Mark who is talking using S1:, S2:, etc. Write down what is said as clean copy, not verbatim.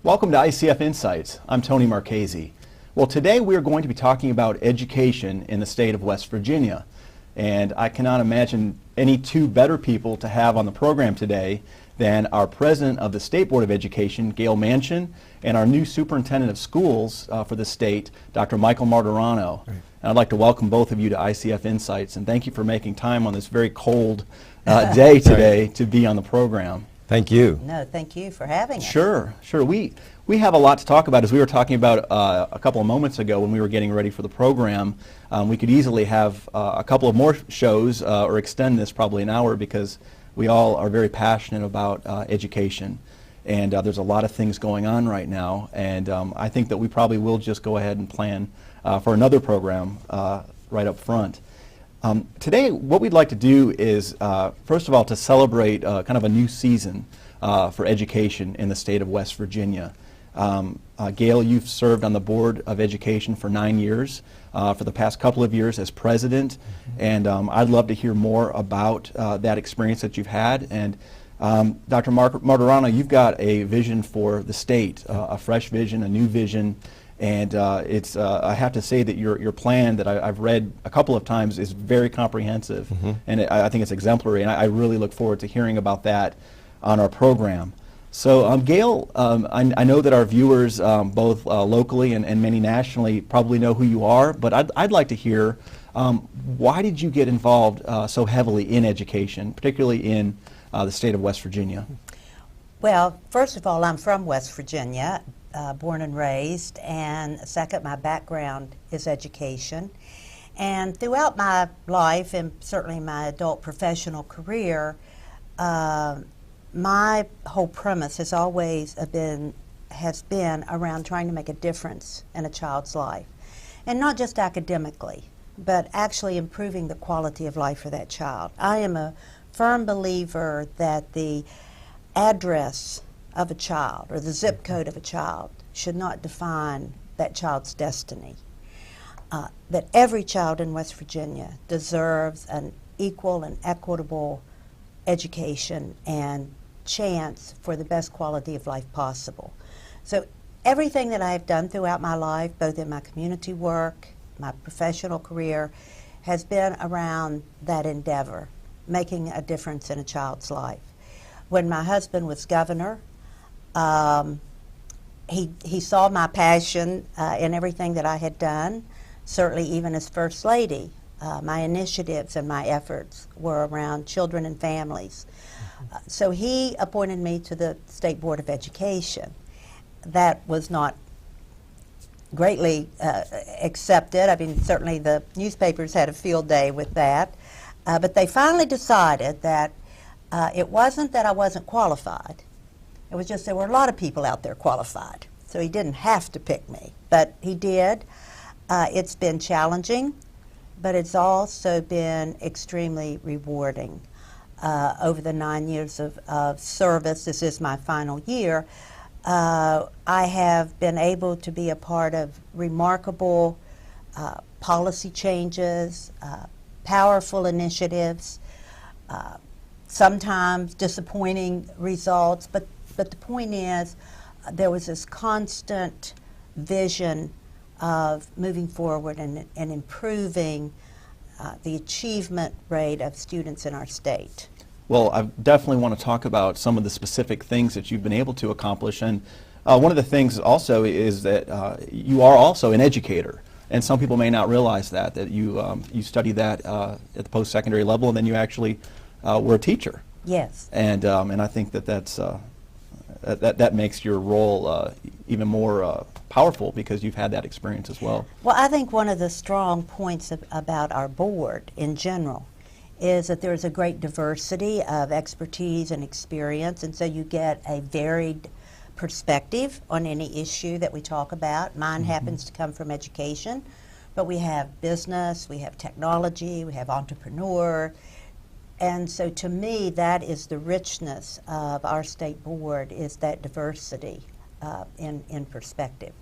S1: Welcome to ICF Insights. I'm Tony Marchese. Well, today we're going to be talking about education in the state of West Virginia. And I cannot imagine any two better people to have on the program today than our President of the State Board of Education, Gayle Manchin, and our new Superintendent of Schools for the state, Dr. Michael Martirano. Right. And I'd like to welcome both of you to ICF Insights, and thank you for making time on this very cold day today to be on the program.
S2: Thank you.
S3: No, thank you for having us.
S1: Sure. We have a lot to talk about. As we were talking about a couple of moments ago when we were getting ready for the program, we could easily have a couple of more shows or extend this probably an hour because we all are very passionate about education. And there's a lot of things going on right now. And I think that we probably will just go ahead and plan for another program right up front. Today, what we'd like to do is, first of all, to celebrate kind of a new season for education in the state of West Virginia. Gayle, you've served on the Board of Education for 9 years, for the past couple of years as president, and I'd love to hear more about that experience that you've had. And Dr. Martirano, you've got a vision for the state, a fresh vision, a new vision. And it's, I have to say that your plan that I've read a couple of times is very comprehensive, and I think it's exemplary, and I really look forward to hearing about that on our program. So Gayle, I know that our viewers, both locally and many nationally, probably know who you are, but I'd like to hear, why did you get involved so heavily in education, particularly in the state of West Virginia?
S3: Well, first of all, I'm from West Virginia. Born and raised, and second, my background is education. And throughout my life, and certainly my adult professional career, my whole premise has always been around trying to make a difference in a child's life. And not just academically, but actually improving the quality of life for that child. I am a firm believer that the address of a child or the zip code of a child should not define that child's destiny. That every child in West Virginia deserves an equal and equitable education and chance for the best quality of life possible. So everything that I've done throughout my life, both in my community work, my professional career, has been around that endeavor, making a difference in a child's life. When my husband was governor, he saw my passion in everything that I had done. Certainly even as First Lady, my initiatives and my efforts were around children and families. So he appointed me to the State Board of Education. That was not greatly accepted. I mean, certainly the newspapers had a field day with that. But they finally decided that it wasn't that I wasn't qualified. It was just there were a lot of people out there qualified. So he didn't have to pick me, but he did. It's been challenging, but it's also been extremely rewarding. Over the 9 years of service, this is my final year, I have been able to be a part of remarkable policy changes, powerful initiatives, sometimes disappointing results, but the point is there was this constant vision of moving forward and improving the achievement rate of students in our state.
S1: Well, I definitely want to talk about some of the specific things that you've been able to accomplish. And one of the things also is that you are also an educator. And some people may not realize that you studied that at the post-secondary level, and then you actually were a teacher.
S3: Yes.
S1: And I think that makes your role even more powerful because you've had that experience as well.
S3: Well, I think one of the strong points about our board in general is that there's a great diversity of expertise and experience, and so you get a varied perspective on any issue that we talk about. Mine happens to come from education, but we have business, we have technology, we have entrepreneur. And so to me, that is the richness of our state board, is that diversity in perspective.